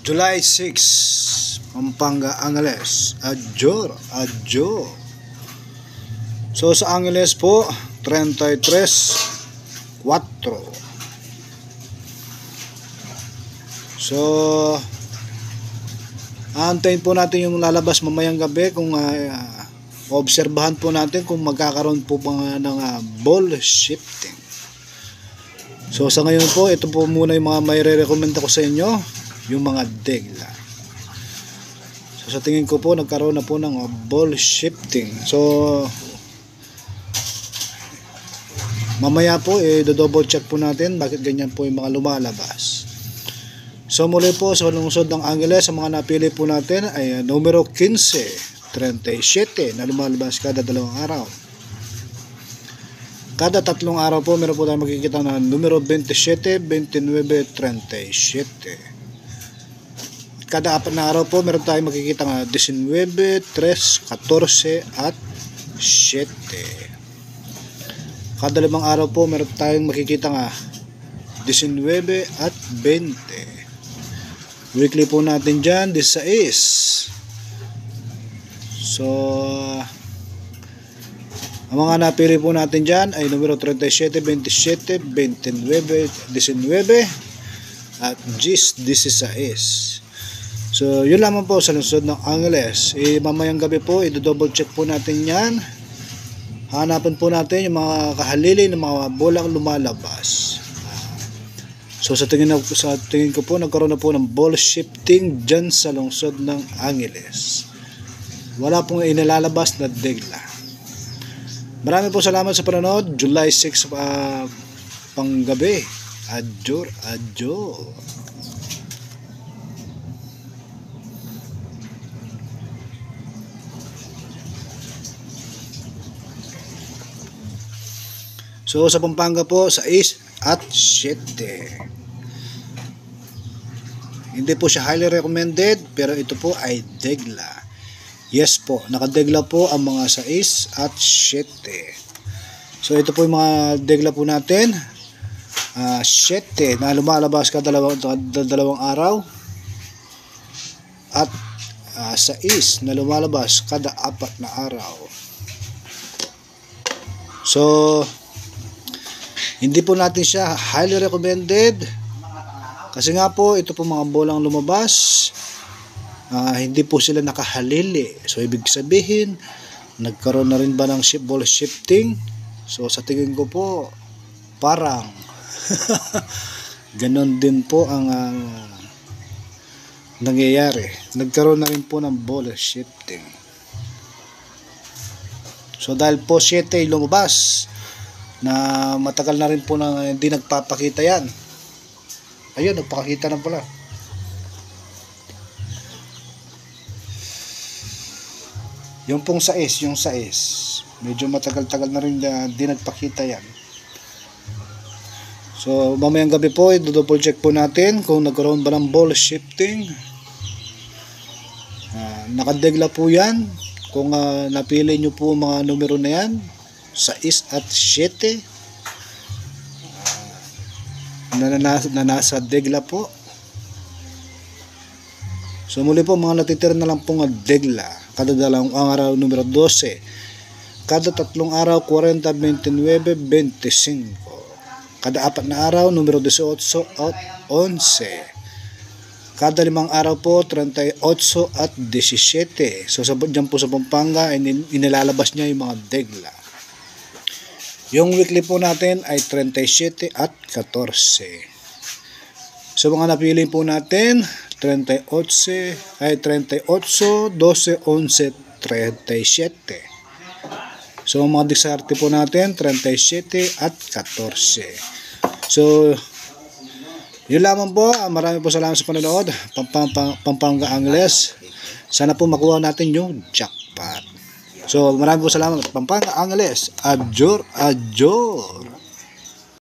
July 6, Pampanga, Angeles, Adjor. So sa Angeles po, 33.4. So aantayin po natin yung lalabas mamayang gabi kung obserbahan po natin kung magkakaroon po ng ball shifting. So sa ngayon po, ito po muna yung mga may re-recommend ko sa inyo, yung mga degla. So sa tingin ko po, nagkaroon na po ng ball shifting. So mamaya po, do-double check po natin bakit ganyan po yung mga lumalabas. So muli po sa lungsod ng Angeles, sa mga napili po natin ay numero 15, 37 na lumalabas kada 2 araw. Kada 3 araw po meron po tayong makikita na numero 27, 29, 37. Kada 4 na araw po meron tayong makikita na 19, 3, 14 at 7. Kada 5 araw po meron tayong makikita nga 19 at 20. Weekly po natin dyan 16. So ang mga napili po natin dyan ay numero 37, 27, 29, 19 at 16. So yun lamang po sa lungsod ng Angeles. Mamayang gabi po i-double check po natin yan. Hanapan po natin yung mga kahalili ng mga bolang lumalabas. So sa tingin ko po, nagkaroon na po ng ball shifting dyan sa lungsod ng Angeles. Wala pong inilalabas na degla. Marami po salamat sa panonood. July 6 panggabi. Adjor. So sa Pampanga po, 6 at 7. Hindi po siya highly recommended, pero ito po ay degla. Yes po, nakadegla po ang mga 6 at 7. So ito po yung mga degla po natin. 7 na lumalabas kada 2 araw. At 6 na lumalabas kada 4 na araw. So hindi po natin siya highly recommended. Kasi nga po, ito po mga bolang lumabas. Hindi po sila nakahalili. So ibig sabihin, nagkaroon na rin ba ng ball shifting? So sa tingin ko po, parang ganon din po ang nangyayari. Nagkaroon na rin po ng ball shifting. So dahil po 7 lumabas, na matagal na rin po na hindi nagpapakita yan. Ayun, nagpakita na pala. Yung pong 6, medyo matagal-tagal na rin na hindi nagpakita yan. So mamayang gabi po, i-double check po natin kung nagkaroon ba ng ball shifting. Nakadegla po yan. Kung napili nyo po mga numero na yan, 6 at 7 na nasa degla po. So muli po, mga natitira na lang pong degla kada 2 araw numero 12, kada 3 araw 40, 29, 25, kada 4 na araw numero 18 at 11, kada 5 araw po 38 at 17. So dyan po sa Pampanga inilalabas niya yung mga degla. Yung weekly po natin ay 37 at 14. So mga napili po natin 38, 12, 11, 37. So mga diskarte po natin 37 at 14. So yun lamang po. Marami po salamat sa panonood. Pampanga, Angeles. Sana po makuha natin yung jackpot. So marami po salamat. Pampanga, Angeles. Adjor.